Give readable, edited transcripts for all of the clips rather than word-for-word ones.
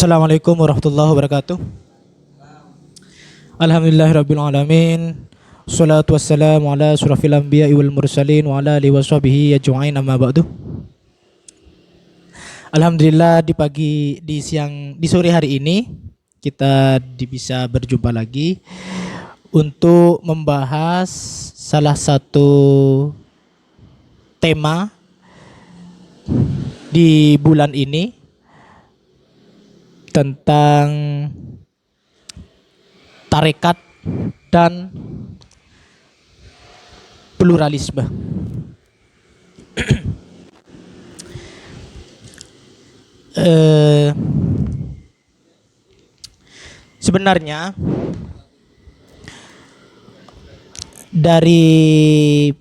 Assalamualaikum warahmatullahi wabarakatuh. Alhamdulillahirabbil alamin. Shalatu wassalamu ala asyrafil anbiya'i wal mursalin wa ala alihi washabihi ajma'in amma ba'du. Alhamdulillah di sore hari ini kita bisa berjumpa lagi untuk membahas salah satu tema di bulan ini tentang tarekat dan pluralisme. Sebenarnya dari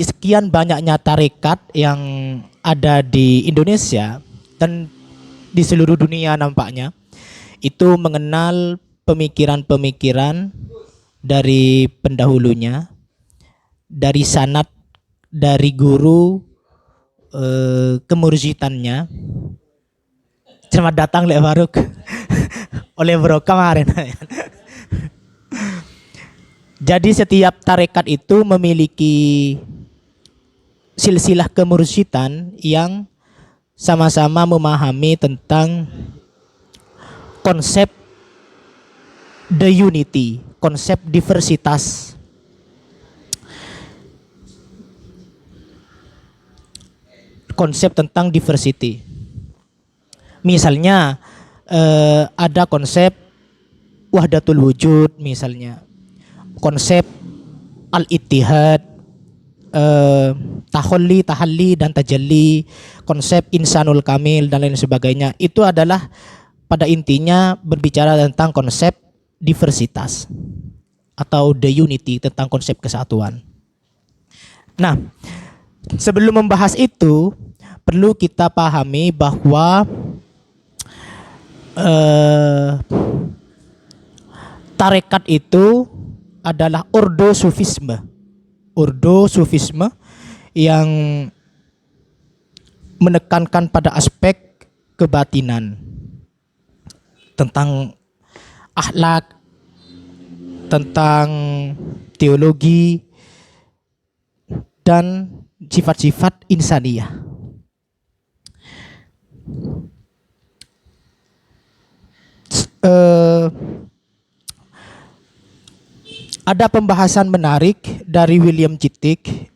sekian banyaknya tarekat yang ada di Indonesia dan di seluruh dunia nampaknya itu mengenal pemikiran-pemikiran dari pendahulunya, dari sanad, dari guru kemurjitannya. Selamat datang Lek Faruk. Oleh bro kemarin. Jadi setiap tarekat itu memiliki silsilah kemurjitan yang sama-sama memahami tentang konsep the unity, konsep diversitas. Konsep tentang diversity. Misalnya ada konsep wahdatul wujud misalnya. Konsep al-ittihad, tahalli dan tajalli, konsep insanul kamil dan lain sebagainya. Itu adalah pada intinya berbicara tentang konsep diversitas atau the unity, tentang konsep kesatuan. Nah, sebelum membahas itu perlu kita pahami bahwa tarekat itu adalah ordo sufisme yang menekankan pada aspek kebatinan tentang akhlak, tentang teologi dan sifat-sifat insaniyah. Ada pembahasan menarik dari William Chittick.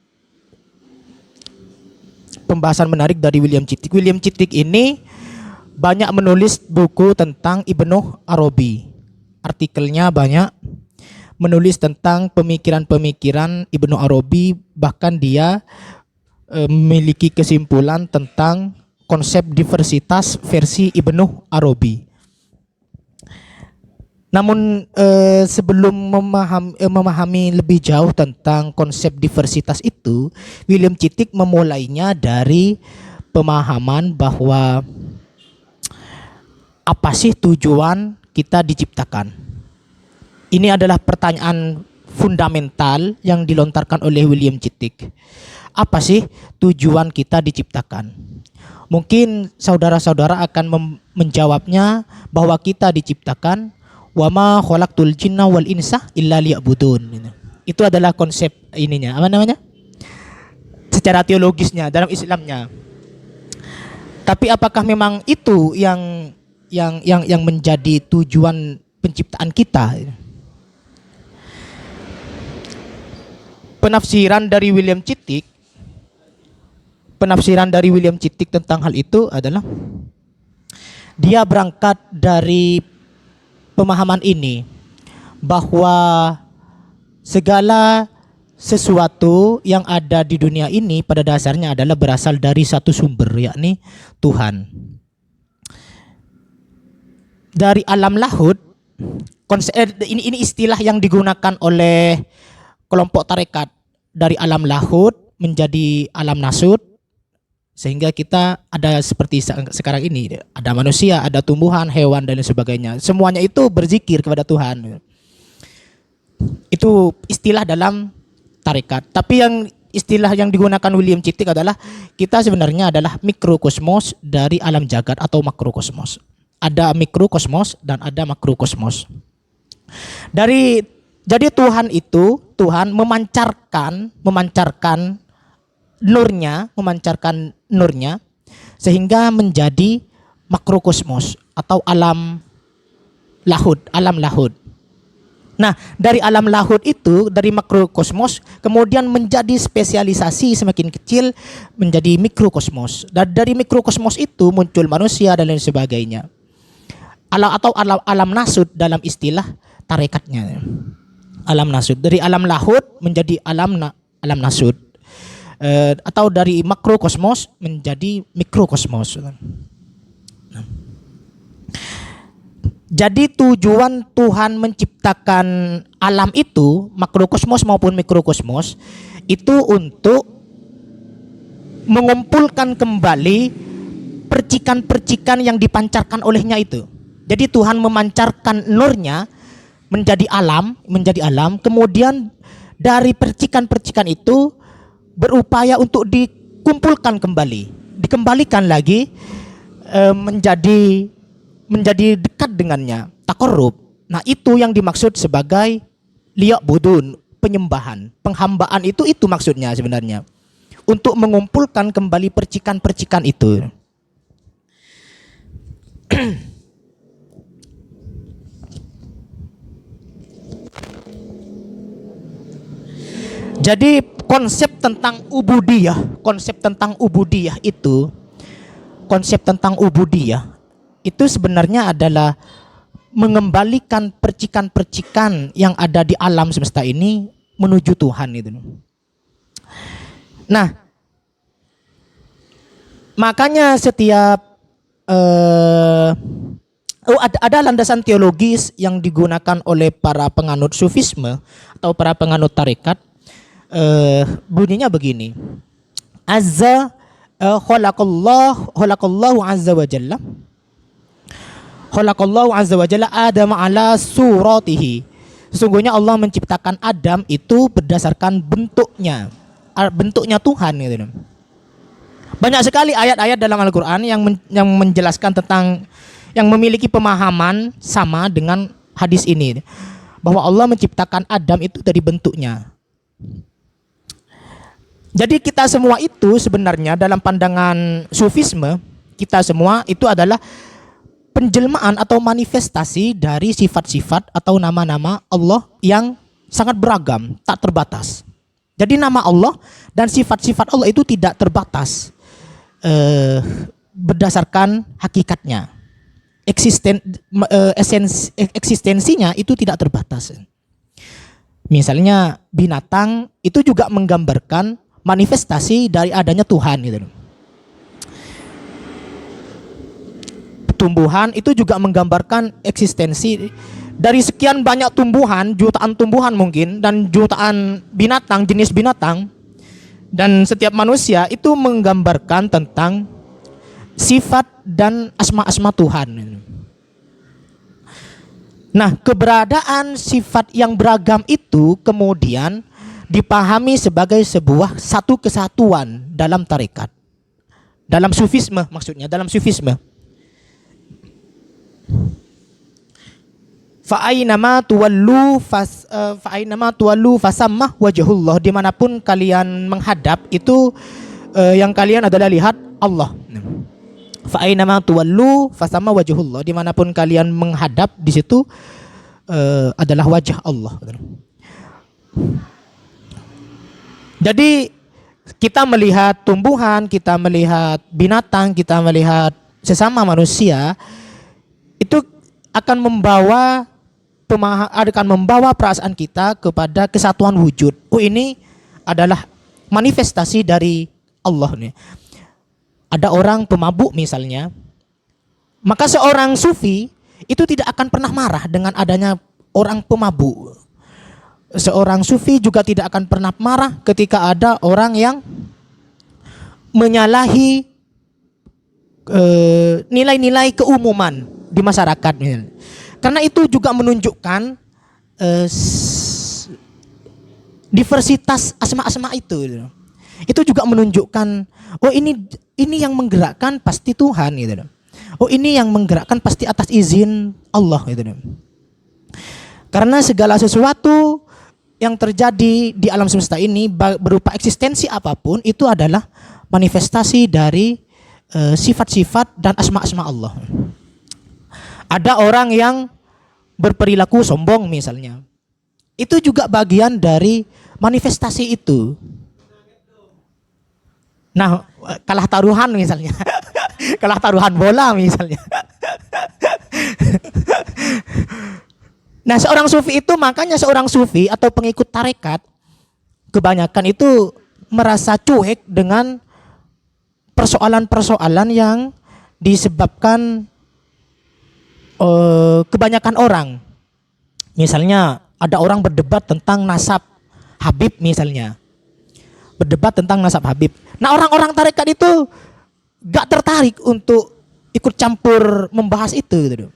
William Chittick ini banyak menulis buku tentang Ibnu Arabi. Artikelnya banyak, menulis tentang pemikiran-pemikiran Ibnu Arabi, bahkan dia memiliki kesimpulan tentang konsep diversitas versi Ibnu Arabi. Namun sebelum memahami lebih jauh tentang konsep diversitas itu, William Chittick memulainya dari pemahaman bahwa apa sih tujuan kita diciptakan? Ini adalah pertanyaan fundamental yang dilontarkan oleh William Chittick. Apa sih tujuan kita diciptakan? Mungkin saudara-saudara akan menjawabnya bahwa kita diciptakan wa ma khalaqtul jinna wal insa illa liya'budun. Itu adalah konsep ininya, apa namanya? Secara teologisnya dalam Islamnya. Tapi apakah memang itu yang menjadi tujuan penciptaan kita? Penafsiran dari William Chittick tentang hal itu adalah dia berangkat dari pemahaman ini bahwa segala sesuatu yang ada di dunia ini pada dasarnya adalah berasal dari satu sumber, yakni Tuhan. Dari alam lahud, ini istilah yang digunakan oleh kelompok tarekat, dari alam lahud menjadi alam nasud, sehingga kita ada seperti sekarang ini, ada manusia, ada tumbuhan, hewan dan lain sebagainya. Semuanya itu berzikir kepada Tuhan. Itu istilah dalam tarekat. Tapi yang istilah yang digunakan William Chittick adalah kita sebenarnya adalah mikrokosmos dari alam jagat atau makrokosmos. Ada mikrokosmos dan ada makrokosmos. Jadi Tuhan memancarkan nurnya sehingga menjadi makrokosmos atau alam lahud. Nah, dari alam lahud itu, dari makrokosmos kemudian menjadi spesialisasi semakin kecil menjadi mikrokosmos. Dan dari mikrokosmos itu muncul manusia dan lain sebagainya. Alam nasud dalam istilah tarekatnya. Alam nasud, dari alam lahud menjadi alam nasud. Atau dari makrokosmos menjadi mikrokosmos. Jadi tujuan Tuhan menciptakan alam itu, makrokosmos maupun mikrokosmos, itu untuk mengumpulkan kembali percikan-percikan yang dipancarkan olehnya itu. Jadi Tuhan memancarkan nurnya menjadi alam, kemudian dari percikan-percikan itu berupaya untuk dikumpulkan kembali, dikembalikan lagi menjadi dekat dengannya, taqarrub. Nah, itu yang dimaksud sebagai liya'budun, penyembahan, penghambaan itu maksudnya sebenarnya. Untuk mengumpulkan kembali percikan-percikan itu. Jadi konsep tentang ubudiyah itu sebenarnya adalah mengembalikan percikan-percikan yang ada di alam semesta ini menuju Tuhan itu. Nah, makanya setiap ada landasan teologis yang digunakan oleh para penganut sufisme atau para penganut tarekat. Bunyinya begini. Khalaqallahu azza wa jalla. Khalaqallahu azza wa jalla Adam ala suratihi. Sesungguhnya Allah menciptakan Adam itu berdasarkan bentuknya Tuhan gitu. Banyak sekali ayat-ayat dalam Al-Qur'an yang menjelaskan tentang, yang memiliki pemahaman sama dengan hadis ini, bahwa Allah menciptakan Adam itu dari bentuknya. Jadi kita semua itu sebenarnya dalam pandangan sufisme, kita semua itu adalah penjelmaan atau manifestasi dari sifat-sifat atau nama-nama Allah yang sangat beragam, tak terbatas. Jadi nama Allah dan sifat-sifat Allah itu tidak terbatas berdasarkan hakikatnya. Eksistensinya itu tidak terbatas. Misalnya binatang itu juga menggambarkan manifestasi dari adanya Tuhan gitu. Tumbuhan itu juga menggambarkan eksistensi dari sekian banyak tumbuhan, jutaan tumbuhan mungkin, dan jutaan binatang, jenis binatang, dan setiap manusia itu menggambarkan tentang sifat dan asma-asma Tuhan. Nah, keberadaan sifat yang beragam itu kemudian dipahami sebagai sebuah satu kesatuan dalam tarekat, dalam sufisme maksudnya, dalam sufisme. Fa'ainama tuwallu fasammah wajhullah. Dimanapun kalian menghadap itu yang kalian adalah lihat Allah. Fa'ainama tuwallu fasammah wajhullah. Dimanapun kalian menghadap di situ adalah wajah Allah. Jadi kita melihat tumbuhan, kita melihat binatang, kita melihat sesama manusia, itu akan membawa perasaan kita kepada kesatuan wujud. Oh, ini adalah manifestasi dari Allah nih. Ada orang pemabuk misalnya, maka seorang sufi itu tidak akan pernah marah dengan adanya orang pemabuk. Seorang sufi juga tidak akan pernah marah ketika ada orang yang menyalahi nilai-nilai keumuman di masyarakat. Karena itu juga menunjukkan diversitas asma-asma itu. Itu juga menunjukkan, oh ini yang menggerakkan pasti Tuhan gitu. oh ini yang menggerakkan pasti atas izin Allah gitu. Karena segala sesuatu yang terjadi di alam semesta ini berupa eksistensi apapun itu adalah manifestasi dari sifat-sifat dan asma-asma Allah. Ada orang yang berperilaku sombong misalnya. Itu juga bagian dari manifestasi itu. Nah, kalah taruhan misalnya. Kalah taruhan bola misalnya. Nah, seorang sufi itu, makanya seorang sufi atau pengikut tarekat kebanyakan itu merasa cuek dengan persoalan-persoalan yang disebabkan kebanyakan orang. Misalnya ada orang berdebat tentang nasab Habib misalnya. Berdebat tentang nasab Habib. Nah, orang-orang tarekat itu gak tertarik untuk ikut campur membahas itu gitu.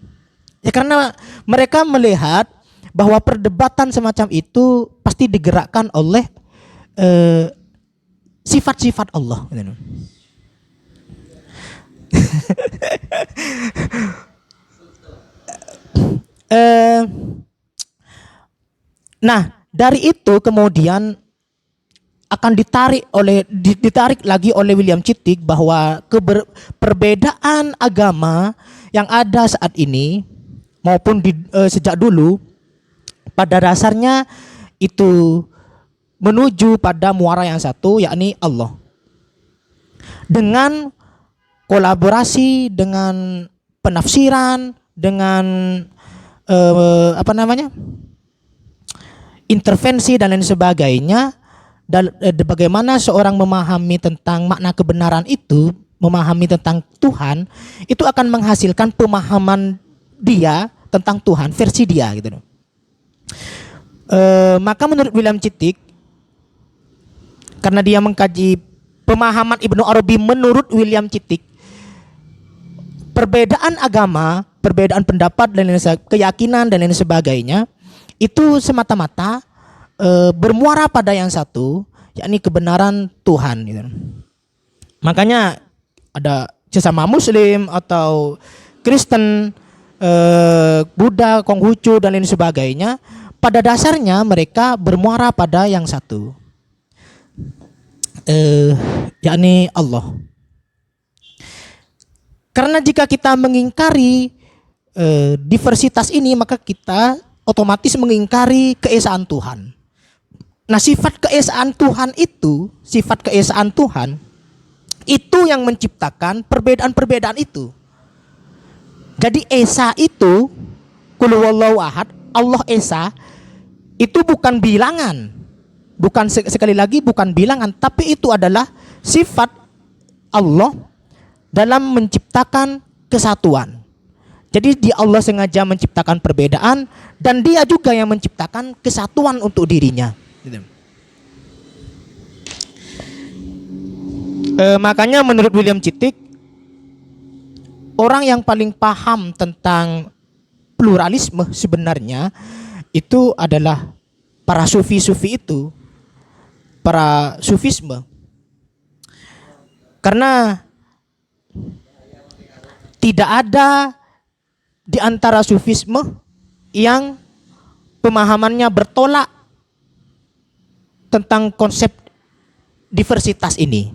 Ya karena mereka melihat bahwa perdebatan semacam itu pasti digerakkan oleh sifat-sifat Allah gitu. Nah, dari itu kemudian akan ditarik lagi oleh William Chittick bahwa perbedaan agama yang ada saat ini maupun sejak dulu pada dasarnya itu menuju pada muara yang satu, yakni Allah. Dengan kolaborasi, dengan penafsiran, dengan intervensi dan lain sebagainya, dan bagaimana seorang memahami tentang makna kebenaran itu, memahami tentang Tuhan, itu akan menghasilkan pemahaman dia tentang Tuhan versi dia gitu. Maka menurut William Chittick, karena dia mengkaji pemahaman Ibnu Arabi menurut William Chittick, perbedaan agama, perbedaan pendapat dan lain keyakinan dan lain sebagainya itu semata-mata bermuara pada yang satu, yakni kebenaran Tuhan gitu. Makanya ada sesama Muslim atau Kristen, Buddha, Konghucu dan lain sebagainya, pada dasarnya mereka bermuara pada yang satu, yakni Allah. Karena jika kita mengingkari diversitas ini, maka kita otomatis mengingkari keesaan Tuhan. Nah, sifat keesaan Tuhan itu yang menciptakan perbedaan-perbedaan itu. Jadi Esa itu, Qul huwallahu ahad, Allah Esa itu bukan bilangan. Bukan sekali lagi bukan bilangan, tapi itu adalah sifat Allah dalam menciptakan kesatuan. Jadi Allah sengaja menciptakan perbedaan dan dia juga yang menciptakan kesatuan untuk dirinya. Makanya menurut William Chittick, orang yang paling paham tentang pluralisme sebenarnya itu adalah para sufi-sufi itu, para sufisme. Karena tidak ada di antara sufisme yang pemahamannya bertolak tentang konsep diversitas ini.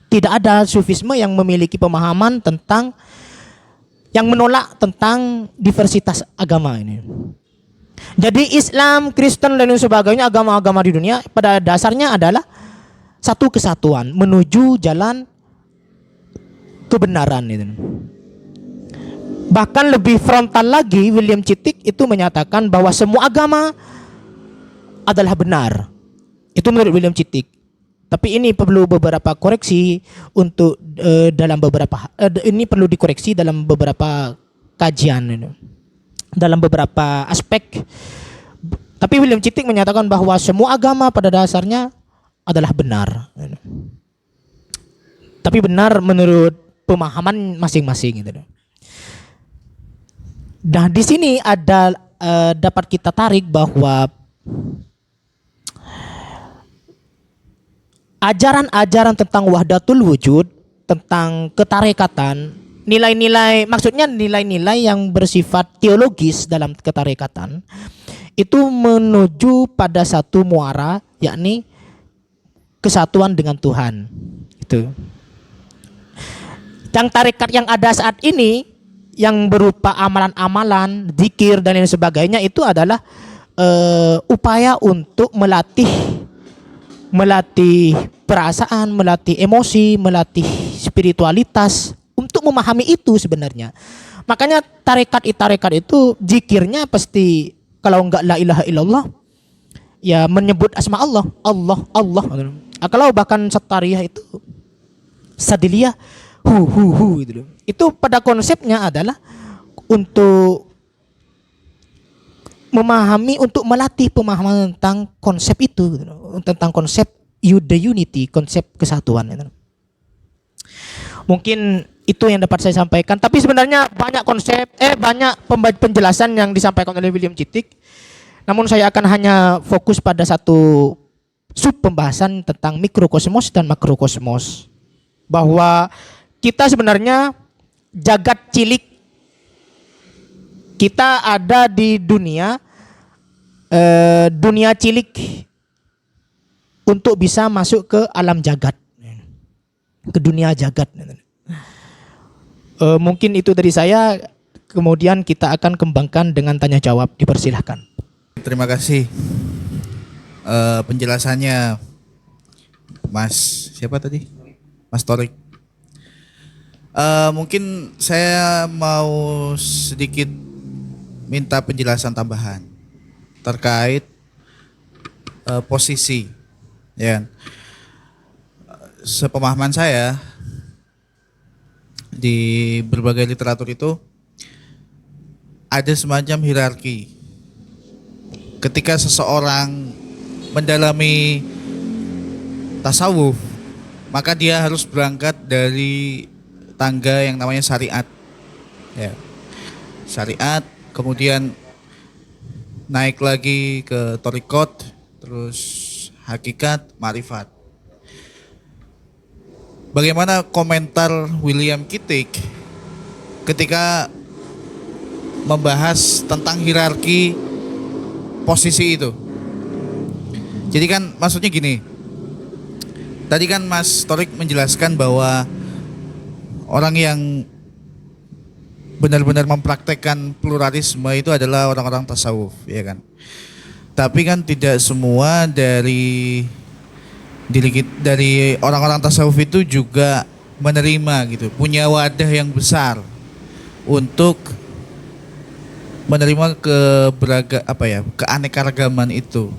Tidak ada sufisme yang memiliki pemahaman tentang yang menolak tentang diversitas agama ini. Jadi Islam, Kristen dan lain sebagainya, agama-agama di dunia pada dasarnya adalah satu kesatuan menuju jalan kebenaran itu. Bahkan lebih frontal lagi, William Chittick itu menyatakan bahwa semua agama adalah benar. Itu menurut William Chittick. Tapi ini perlu beberapa koreksi untuk dalam beberapa ini perlu dikoreksi dalam beberapa kajian ini, dalam beberapa aspek. Tapi William Chittick menyatakan bahwa semua agama pada dasarnya adalah benar. Tapi benar menurut pemahaman masing-masing gitu. Nah, di sini ada dapat kita tarik bahwa ajaran-ajaran tentang wahdatul wujud, tentang ketarekatan, nilai-nilai, maksudnya nilai-nilai yang bersifat teologis dalam ketarikatan itu menuju pada satu muara, yakni kesatuan dengan Tuhan. Itu. Yang tarekat yang ada saat ini yang berupa amalan-amalan, zikir dan lain sebagainya itu adalah upaya untuk melatih perasaan, melatih emosi, melatih spiritualitas untuk memahami itu sebenarnya. Makanya tarekat itu zikirnya pasti kalau enggak la ilaha illallah ya menyebut asma Allah, Allah, Allah. Kalau bahkan satariyah itu sadiliyah hu gitu loh. Itu pada konsepnya adalah untuk memahami, untuk melatih pemahaman tentang konsep itu, gitu loh. Tentang konsep the unity, konsep kesatuan gitu. Mungkin itu yang dapat saya sampaikan. Tapi sebenarnya banyak konsep, banyak penjelasan yang disampaikan oleh William Cittick. Namun saya akan hanya fokus pada satu sub pembahasan tentang mikrokosmos dan makrokosmos. Bahwa kita sebenarnya jagat cilik, kita ada di dunia cilik untuk bisa masuk ke alam jagat, ke dunia jagat. Mungkin itu dari saya. Kemudian kita akan kembangkan dengan tanya jawab. Dipersilahkan. Terima kasih penjelasannya, Mas. Siapa tadi? Mas Torik. Mungkin saya mau sedikit minta penjelasan tambahan terkait posisi, ya. Sepemahaman saya di berbagai literatur itu ada semacam hierarki. Ketika seseorang mendalami tasawuf, maka dia harus berangkat dari tangga yang namanya syariat, ya. Syariat, kemudian naik lagi ke thariqat, terus hakikat, ma'rifat. Bagaimana komentar William Cittick ketika membahas tentang hierarki posisi itu? Jadi kan maksudnya gini, tadi kan Mas Torik menjelaskan bahwa orang yang benar-benar mempraktekkan pluralisme itu adalah orang-orang tasawuf, ya kan? Tapi kan tidak semua dari orang-orang tasawuf itu juga menerima gitu, punya wadah yang besar untuk menerima keanekaragaman itu.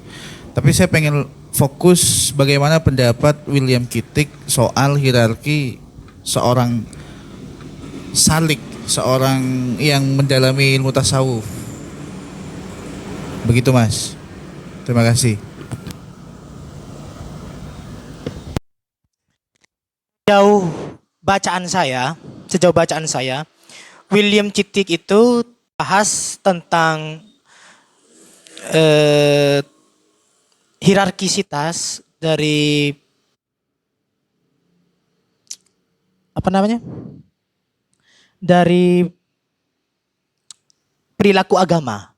Tapi saya pengen fokus bagaimana pendapat William Cittick soal hierarki seorang salik, seorang yang mendalami ilmu tasawuf. Begitu, Mas. Terima kasih. Sejauh bacaan saya, William Cittick itu bahas tentang hierarkisitas dari dari perilaku agama,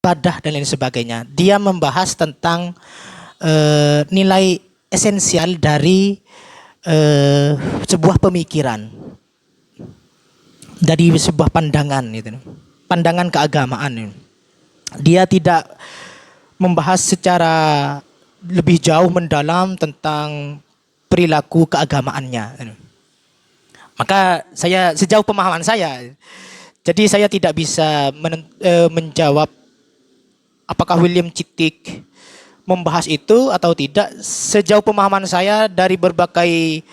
ibadah dan lain sebagainya. Dia membahas tentang nilai esensial dari sebuah pemikiran, dari sebuah pandangan, gitu. Pandangan keagamaan. Dia tidak membahas secara lebih jauh mendalam tentang perilaku keagamaannya. Maka saya, sejauh pemahaman saya, jadi saya tidak bisa menjawab apakah William Cittick membahas itu atau tidak. Sejauh pemahaman saya dari berbagai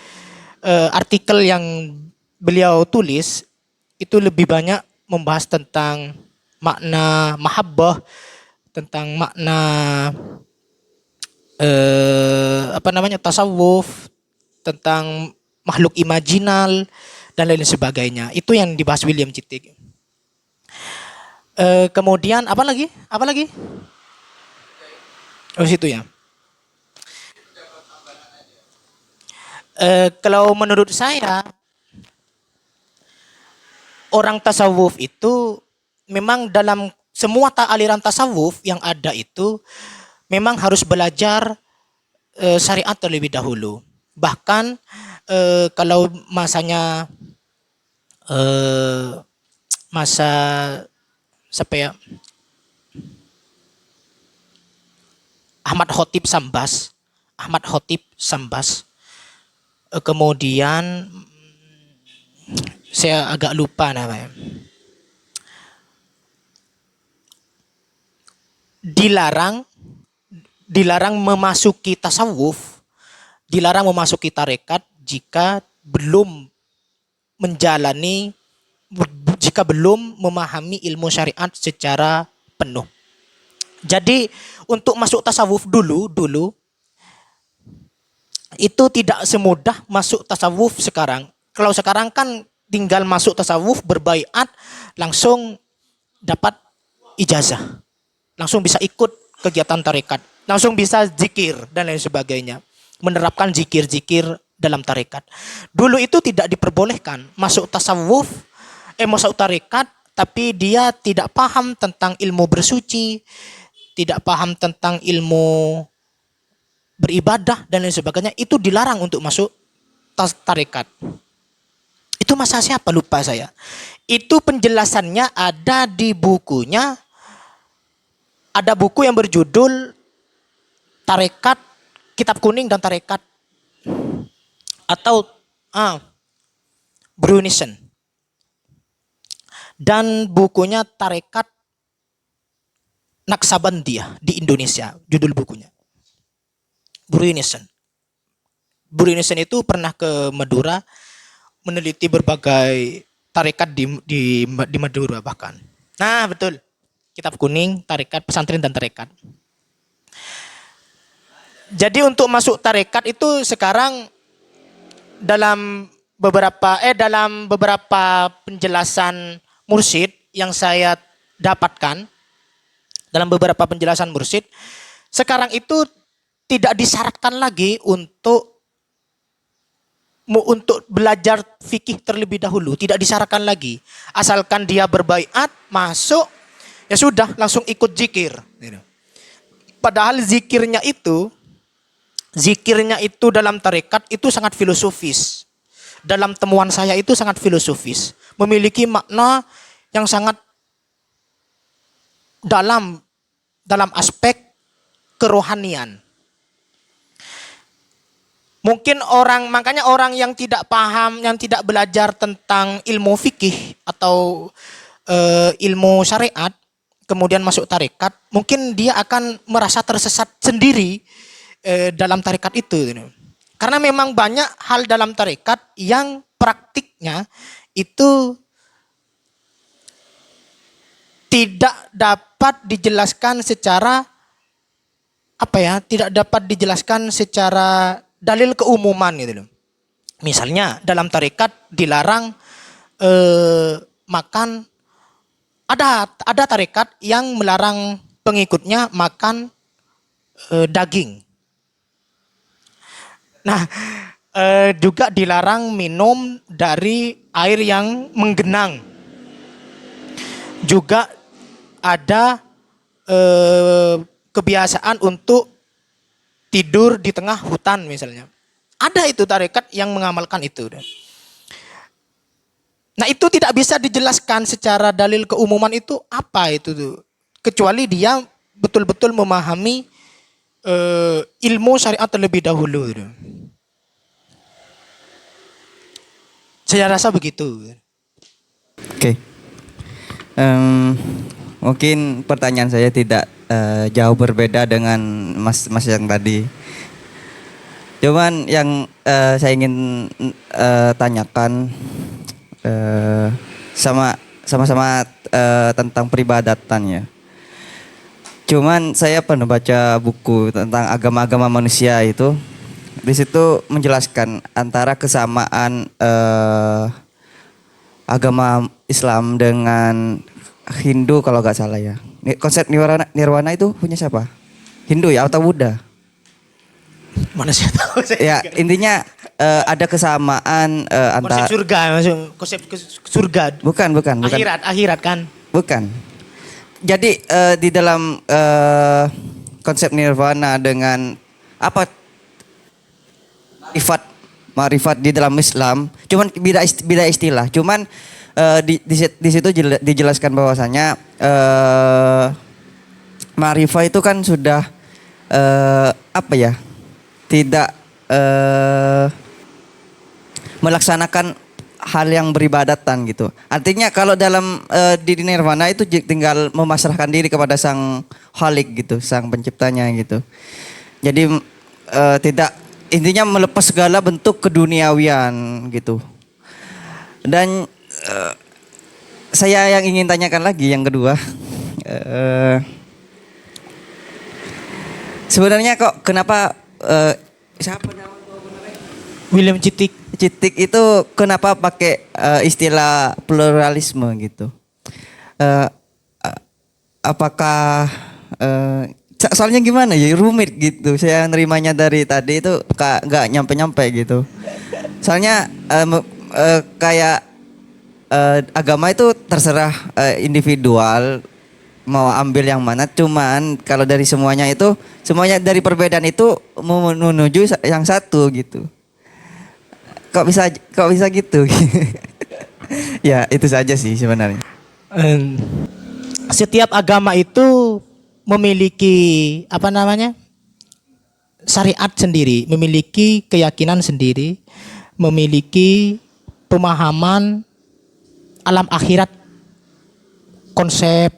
artikel yang beliau tulis, itu lebih banyak membahas tentang makna mahabbah, tentang makna tasawuf, tentang makhluk imajinal dan lain sebagainya. Itu yang dibahas William Cittick. Kemudian apa lagi? Oh, situ ya. Kalau menurut saya orang tasawuf itu memang dalam semua aliran tasawuf yang ada itu memang harus belajar syariat terlebih dahulu. Bahkan kalau masanya masa siapa ya, Ahmad Khotib Sambas, kemudian saya agak lupa namanya, dilarang memasuki tasawuf, dilarang memasuki tarekat jika belum menjalani, jika belum memahami ilmu syariat secara penuh. Jadi untuk masuk tasawuf dulu itu tidak semudah masuk tasawuf sekarang. Kalau sekarang kan tinggal masuk tasawuf, berbaiat, langsung dapat ijazah, langsung bisa ikut kegiatan tarekat, langsung bisa zikir dan lain sebagainya, menerapkan zikir-zikir dalam tarekat. Dulu itu tidak diperbolehkan masuk tasawuf, masuk tarekat, tapi dia tidak paham tentang ilmu bersuci, tidak paham tentang ilmu beribadah dan lain sebagainya, itu dilarang untuk masuk tarekat. Itu masa siapa lupa saya. Itu penjelasannya ada di bukunya. Ada buku yang berjudul Tarekat, Kitab Kuning dan Tarekat, atau Brunison. Dan bukunya Tarekat Naksabandiyah di Indonesia, judul bukunya. Brunison itu pernah ke Madura, meneliti berbagai tarekat di Madura bahkan. Nah, betul. Kitab Kuning, Tarekat, Pesantren dan Tarekat. Jadi untuk masuk tarekat itu sekarang dalam beberapa penjelasan mursyid yang saya dapatkan, dalam beberapa penjelasan mursyid, sekarang itu tidak disyaratkan lagi untuk belajar fikih terlebih dahulu, tidak disyaratkan lagi. Asalkan dia berbaiat, masuk, ya sudah langsung ikut zikir. Padahal zikirnya itu dalam tarekat itu sangat filosofis. Dalam temuan saya itu sangat filosofis, memiliki makna yang sangat dalam aspek kerohanian. Mungkin makanya orang yang tidak paham, yang tidak belajar tentang ilmu fikih atau ilmu syariat, kemudian masuk tarekat, mungkin dia akan merasa tersesat sendiri dalam tarekat itu. Karena memang banyak hal dalam tarekat yang praktiknya itu tidak dapat dijelaskan secara dalil keumuman gitu loh. Misalnya dalam tarekat dilarang makan, ada tarekat yang melarang pengikutnya makan daging. Nah, juga dilarang minum dari air yang menggenang. Juga ada kebiasaan untuk tidur di tengah hutan misalnya. Ada itu tarekat yang mengamalkan itu. Nah, itu tidak bisa dijelaskan secara dalil keumuman itu apa itu tuh. Kecuali dia betul-betul memahami ilmu syariat terlebih dahulu. Saya rasa begitu. Oke. Mungkin pertanyaan saya tidak jauh berbeda dengan Mas yang tadi. Cuman yang saya ingin tanyakan sama-sama tentang peribadatan ya. Cuman saya pernah baca buku tentang agama-agama manusia itu. Di situ menjelaskan antara kesamaan agama Islam dengan Hindu kalau nggak salah ya. Konsep nirwana itu punya siapa? Hindu ya atau Buddha? Mana saya tahu. Ya intinya ada kesamaan Konsep antara surga, maksud konsep surga. bukan. Akhirat kan. Bukan. Jadi di dalam konsep nirvana dengan apa marifat di dalam Islam, cuman beda istilah. Cuman di situ dijelaskan bahwasanya marifat itu kan sudah apa ya? Tidak melaksanakan hal yang beribadatan gitu. Artinya kalau dalam di nirvana itu tinggal memasrahkan diri kepada sang Khalik gitu, sang penciptanya gitu. Jadi tidak, intinya melepas segala bentuk keduniawian gitu. Dan saya yang ingin tanyakan lagi yang kedua, sebenarnya kok kenapa siapa nama William Citik itu kenapa pakai istilah pluralisme gitu? Apakah soalnya gimana ya, rumit gitu. Saya nerimanya dari tadi itu nggak nyampe gitu. Soalnya kayak agama itu terserah individual mau ambil yang mana. Cuman kalau dari semuanya dari perbedaan itu menuju yang satu gitu. Kok bisa gitu? Ya itu saja sih sebenarnya. Setiap agama itu memiliki syariat sendiri, memiliki keyakinan sendiri, memiliki pemahaman alam akhirat, konsep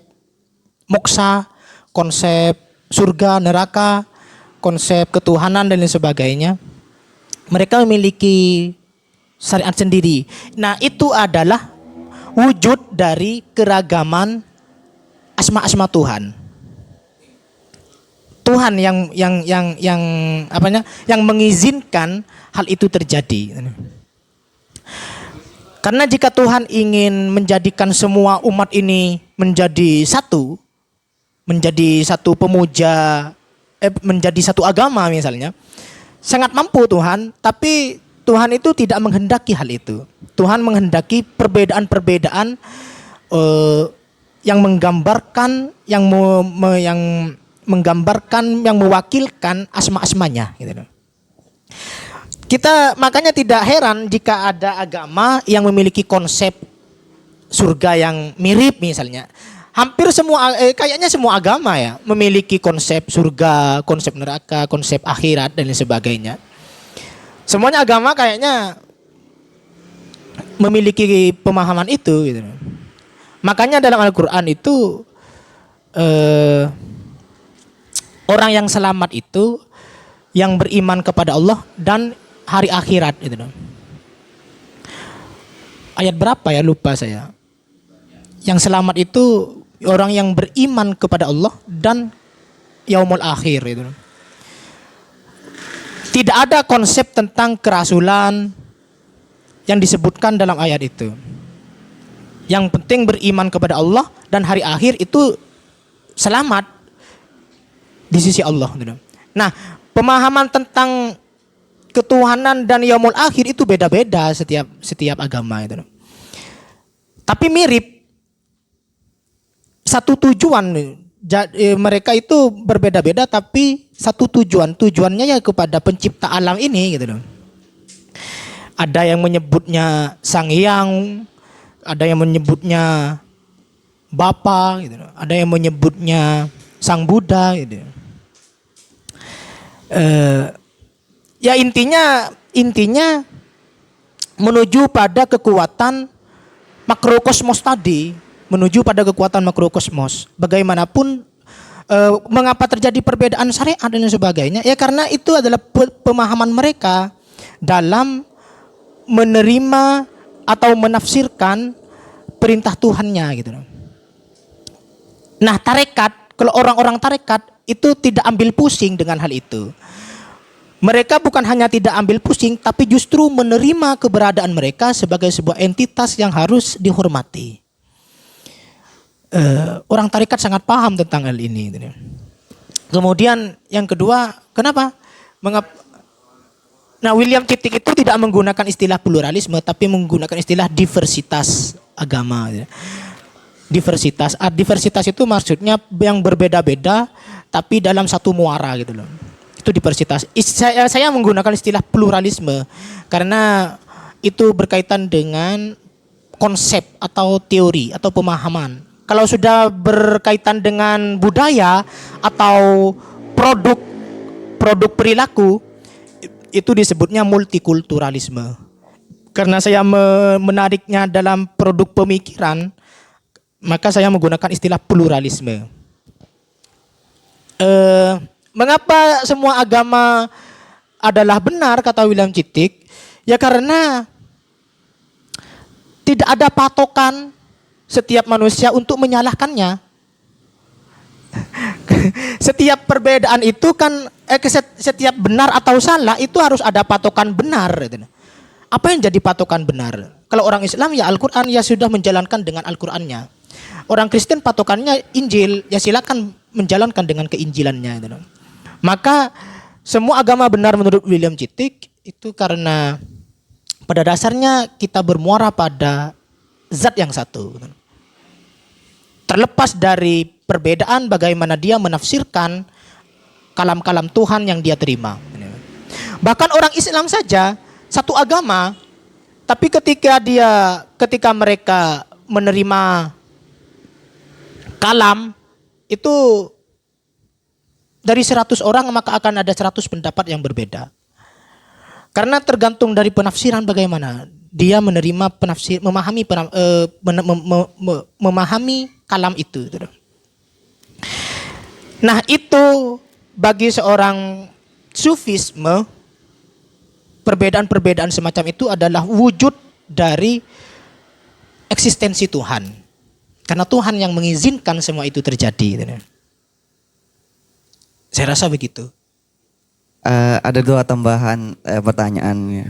moksa, konsep surga, neraka, konsep ketuhanan dan lain sebagainya. Mereka memiliki syariat sendiri. Nah, itu adalah wujud dari keragaman asma-asma Tuhan. Tuhan yang mengizinkan hal itu terjadi. Karena jika Tuhan ingin menjadikan semua umat ini menjadi satu pemuja, menjadi satu agama misalnya, sangat mampu Tuhan, tapi Tuhan itu tidak menghendaki hal itu. Tuhan menghendaki perbedaan-perbedaan yang menggambarkan, yang mewakilkan asma-asmanya gitu. Kita makanya tidak heran jika ada agama yang memiliki konsep surga yang mirip misalnya. Hampir semua kayaknya semua agama ya memiliki konsep surga, konsep neraka, konsep akhirat dan lain sebagainya. Semuanya agama kayaknya memiliki pemahaman itu gitu. Makanya dalam Al-Qur'an itu orang yang selamat itu yang beriman kepada Allah dan hari akhirat gitu. Ayat berapa ya, lupa saya. Yang selamat itu orang yang beriman kepada Allah dan yaumul akhir itu. Tidak ada konsep tentang kerasulan yang disebutkan dalam ayat itu. Yang penting beriman kepada Allah dan hari akhir itu selamat di sisi Allah. Nah, pemahaman tentang ketuhanan dan yaumul akhir itu beda-beda setiap agama itu. Tapi mirip. Satu tujuan, mereka itu berbeda-beda tapi satu tujuannya ya kepada pencipta alam ini gitu loh. Ada yang menyebutnya Sang Hyang, ada yang menyebutnya Bapa gitu loh. Ada yang menyebutnya Sang Buddha gitu. Ya intinya menuju pada kekuatan makrokosmos tadi. Menuju pada kekuatan makrokosmos. Bagaimanapun mengapa terjadi perbedaan syariat dan sebagainya? Ya karena itu adalah pemahaman mereka dalam menerima atau menafsirkan perintah Tuhannya gitu. Nah, tarekat, kalau orang-orang tarekat itu tidak ambil pusing dengan hal itu. Mereka bukan hanya tidak ambil pusing, tapi justru menerima keberadaan mereka sebagai sebuah entitas yang harus dihormati. Orang tarekat sangat paham tentang hal ini. Kemudian yang kedua, kenapa? Nah, William Cittick itu tidak menggunakan istilah pluralisme, tapi menggunakan istilah diversitas agama. Diversitas, diversitas itu maksudnya yang berbeda-beda, tapi dalam satu muara gitu loh. Itu diversitas. Saya menggunakan istilah pluralisme karena itu berkaitan dengan konsep atau teori atau pemahaman. Kalau sudah berkaitan dengan budaya atau produk perilaku, itu disebutnya multikulturalisme. Karena saya menariknya dalam produk pemikiran, maka saya menggunakan istilah pluralisme. Mengapa semua agama adalah benar, kata William Cittick? Ya karena tidak ada patokan setiap manusia untuk menyalahkannya. Setiap perbedaan itu kan setiap benar atau salah itu harus ada patokan benar. Apa yang jadi patokan benar? Kalau orang Islam ya Al-Quran, ya sudah menjalankan dengan Al-Qurannya. Orang Kristen patokannya Injil, ya silakan menjalankan dengan keinjilannya. Maka semua agama benar menurut William Cittick itu karena pada dasarnya kita bermuara pada zat yang satu. Terlepas dari perbedaan bagaimana dia menafsirkan kalam-kalam Tuhan yang dia terima. Bahkan orang Islam saja satu agama, tapi ketika mereka menerima kalam itu dari 100 orang maka akan ada 100 pendapat yang berbeda. Karena tergantung dari penafsiran bagaimana dia menerima memahami kalam itu. Nah, itu bagi seorang sufisme, perbedaan-perbedaan semacam itu adalah wujud dari eksistensi Tuhan. Karena Tuhan yang mengizinkan semua itu terjadi. Saya rasa begitu. Ada 2 tambahan pertanyaannya.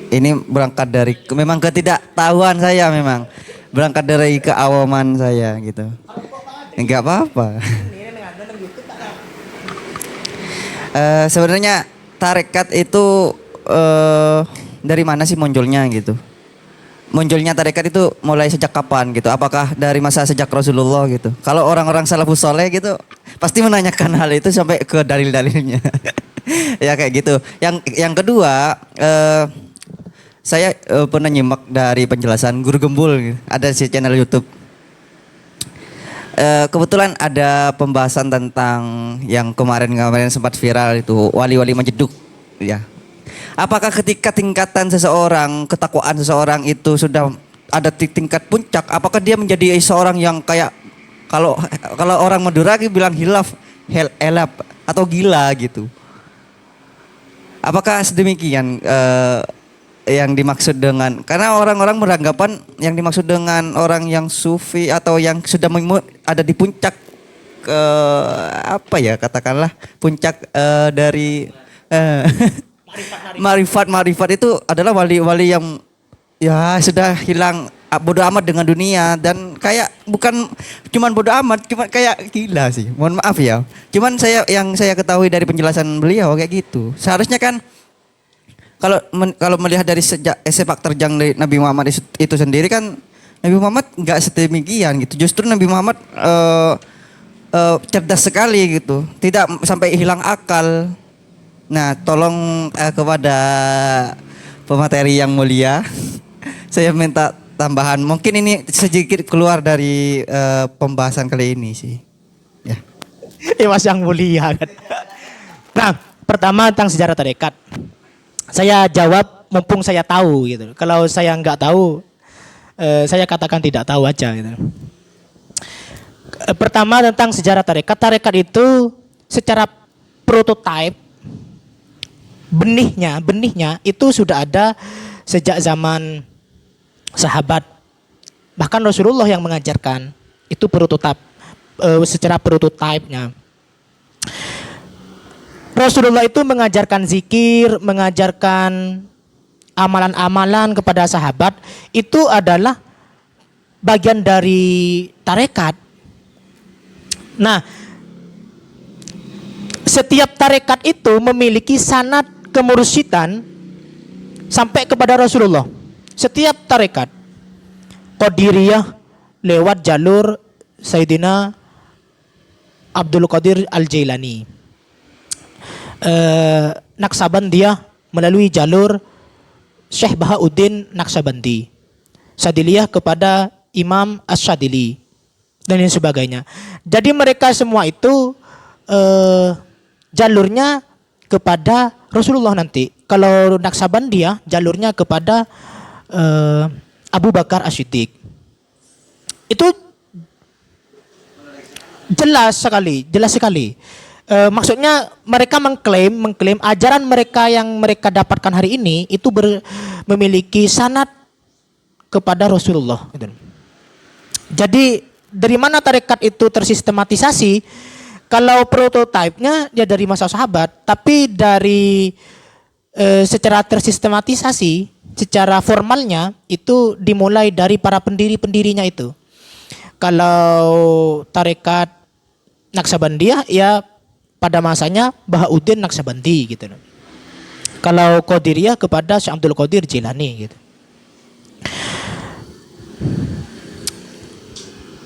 Ini berangkat dari memang ketidaktahuan saya, memang berangkat dari keawaman saya gitu. Enggak apa-apa. Sebenarnya tarekat itu dari mana sih munculnya gitu? Munculnya tarekat itu mulai sejak kapan gitu? Apakah dari masa sejak Rasulullah gitu? Kalau orang-orang salafus soleh gitu pasti menanyakan hal itu sampai ke dalil-dalilnya. Ya kayak gitu. Yang kedua, saya pernah nyimak dari penjelasan Guru Gembul gitu. Ada di channel YouTube. Kebetulan ada pembahasan tentang yang kemarin sempat viral itu wali-wali menjeduk, ya. Apakah ketika tingkatan seseorang, ketakwaan seseorang itu sudah ada tingkat puncak, apakah dia menjadi seorang yang kayak kalau orang Madura bilang elap atau gila gitu? Apakah sedemikian yang dimaksud dengan, karena orang-orang beranggapan yang dimaksud dengan orang yang sufi atau yang sudah ada di puncak katakanlah puncak dari marifat itu adalah wali-wali yang ya sudah hilang bodoh amat dengan dunia, dan kayak bukan cuman bodoh amat, cuma kayak gila sih. Mohon maaf ya. Cuman yang saya ketahui dari penjelasan beliau kayak gitu. Seharusnya kan kalau melihat dari sepak terjang dari Nabi Muhammad itu sendiri kan, Nabi Muhammad nggak sedemikian gitu. Justru Nabi Muhammad cerdas sekali gitu, tidak sampai hilang akal. Nah, tolong kepada pemateri yang mulia, saya minta tambahan. Mungkin ini sedikit keluar dari pembahasan kali ini sih. Ya. Mas yang mulia kan. Nah, pertama tentang sejarah tarekat. Saya jawab mumpung saya tahu gitu. Kalau saya nggak tahu, saya katakan tidak tahu aja gitu. Pertama tentang sejarah tarekat. Tarekat itu secara prototype benihnya itu sudah ada sejak zaman sahabat. Bahkan Rasulullah yang mengajarkan itu prototipe, secara prototipenya. Rasulullah itu mengajarkan zikir, mengajarkan amalan-amalan kepada sahabat, itu adalah bagian dari tarekat. Nah, setiap tarekat itu memiliki sanad kemursidan sampai kepada Rasulullah. Setiap tarekat Qadiriyah lewat jalur Sayyidina Abdul Qadir Al-Jailani. Naksabandiyah melalui jalur Syekh Bahauddin Naksabandi. Sadiliyah kepada Imam Asy-Syadili dan lain sebagainya. Jadi mereka semua itu jalurnya kepada Rasulullah nanti. Kalau Naksabandiyah jalurnya kepada Abu Bakar As-Siddiq. Itu jelas sekali. Maksudnya mereka mengklaim ajaran mereka yang mereka dapatkan hari ini itu memiliki sanad kepada Rasulullah. Jadi dari mana tarekat itu tersistematisasi? Kalau prototipenya ya dari masa sahabat, tapi dari secara tersistematisasi, secara formalnya itu dimulai dari para pendiri-pendirinya itu. Kalau tarekat Naksabandiyah ya pada masanya Bahauddin Naksabandi gitu. Kalau Qadiriyah kepada Syekh Abdul Qadir Jilani gitu.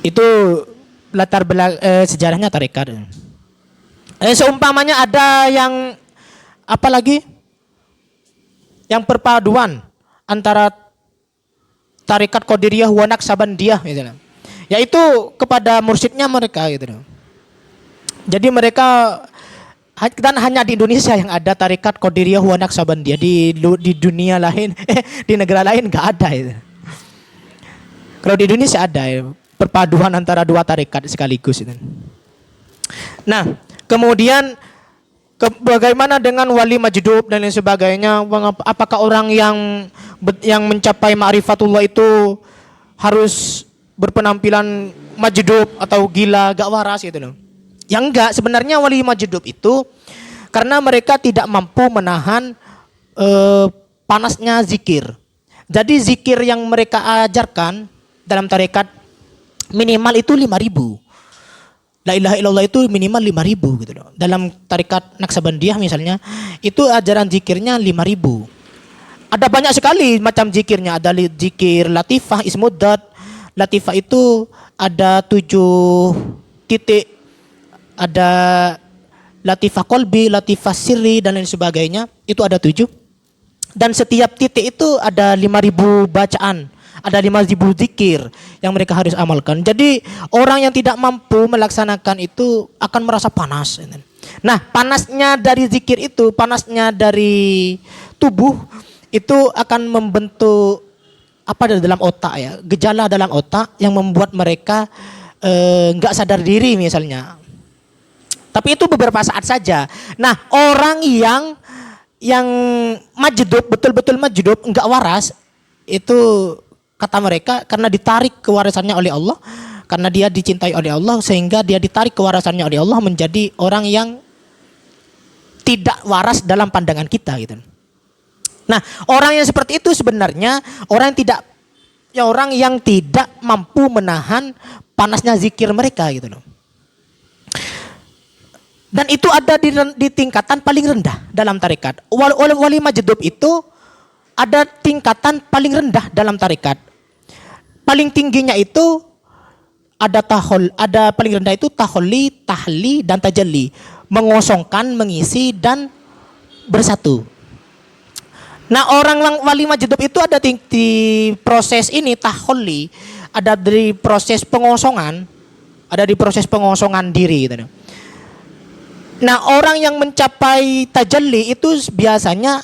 Itu latar sejarahnya tarekat. Seumpamanya ada yang apa lagi? Yang perpaduan antara tarekat Qadiriyah wa Naksabandiyah gitu. Yaitu kepada mursyidnya mereka gitu. Jadi mereka dan hanya di Indonesia yang ada tarekat Qadiriyah wa Naksabandiyah. Di dunia lain di negara lain enggak ada itu. Kalau di Indonesia ada perpaduan antara dua tarekat sekaligus itu. Nah, kemudian bagaimana dengan wali majdub dan lain sebagainya? Apakah orang yang mencapai ma'rifatullah itu harus berpenampilan majdub atau gila, gak waras gitu loh? Ya enggak, sebenarnya wali majdub itu karena mereka tidak mampu menahan panasnya zikir. Jadi zikir yang mereka ajarkan dalam tarekat minimal itu 5.000. La ilaha illallah itu minimal 5.000 gitu loh. Dalam tarekat Naksabandiyah misalnya itu ajaran zikirnya 5.000. Ada banyak sekali macam zikirnya. Ada zikir latifah ismuddad. Latifah itu ada 7 titik. Ada latifah qalbi, latifah sirri dan lain sebagainya. Itu ada 7. Dan setiap titik itu ada 5.000 bacaan. Ada 5.000 zikir yang mereka harus amalkan. Jadi orang yang tidak mampu melaksanakan itu akan merasa panas. Nah, panasnya dari zikir itu, panasnya dari tubuh itu akan membentuk apa dalam otak ya, gejala dalam otak yang membuat mereka nggak sadar diri misalnya. Tapi itu beberapa saat saja. Nah, orang yang majdub, betul-betul majdub, nggak waras itu kata mereka karena ditarik kewarasannya oleh Allah, karena dia dicintai oleh Allah sehingga dia ditarik kewarasannya oleh Allah menjadi orang yang tidak waras dalam pandangan kita gitu. Nah, orang yang seperti itu sebenarnya orang yang tidak mampu menahan panasnya zikir mereka gitu loh. Dan itu ada di tingkatan paling rendah dalam tarekat. Wali majdub itu ada tingkatan paling rendah dalam tarekat. Paling tingginya itu ada paling rendah itu taholli, tahli dan tajalli, mengosongkan, mengisi dan bersatu. Nah, orang wali majdub itu ada di proses ini taholli, ada di proses pengosongan, diri gitu. Nah, orang yang mencapai tajalli itu biasanya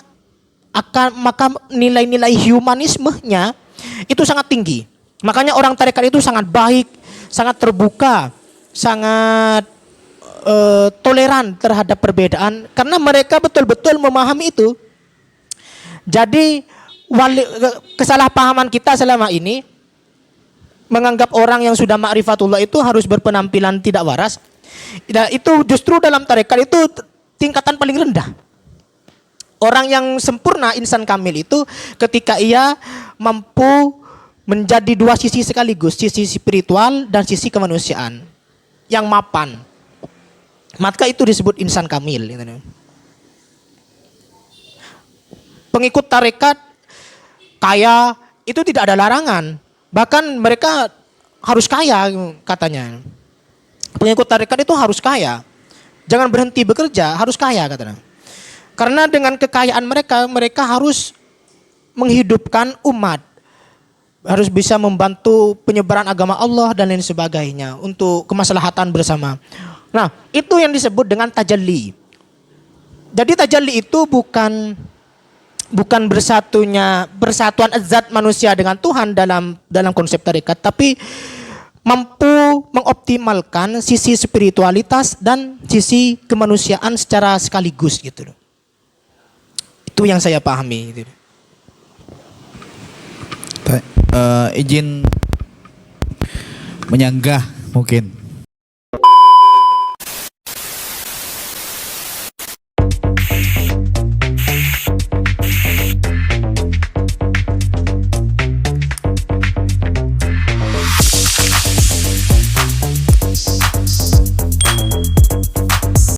maka nilai-nilai humanismenya itu sangat tinggi. Makanya orang tarekat itu sangat baik, sangat terbuka, sangat toleran terhadap perbedaan karena mereka betul-betul memahami itu. Jadi kesalahpahaman kita selama ini menganggap orang yang sudah ma'rifatullah itu harus berpenampilan tidak waras. Itu justru dalam tarekat itu tingkatan paling rendah. Orang yang sempurna, insan kamil itu ketika ia mampu menjadi dua sisi sekaligus, sisi spiritual dan sisi kemanusiaan yang mapan. Maka itu disebut insan kamil. Pengikut tarekat kaya itu tidak ada larangan. Bahkan mereka harus kaya katanya. Pengikut tarekat itu harus kaya. Jangan berhenti bekerja, harus kaya katanya. Karena dengan kekayaan mereka, mereka harus menghidupkan umat. Harus bisa membantu penyebaran agama Allah dan lain sebagainya untuk kemaslahatan bersama. Nah, itu yang disebut dengan tajalli. Jadi tajalli itu bukan bersatuan zat manusia dengan Tuhan dalam konsep tarekat, tapi mampu mengoptimalkan sisi spiritualitas dan sisi kemanusiaan secara sekaligus gitu. Itu yang saya pahami gitu. Izin menyanggah mungkin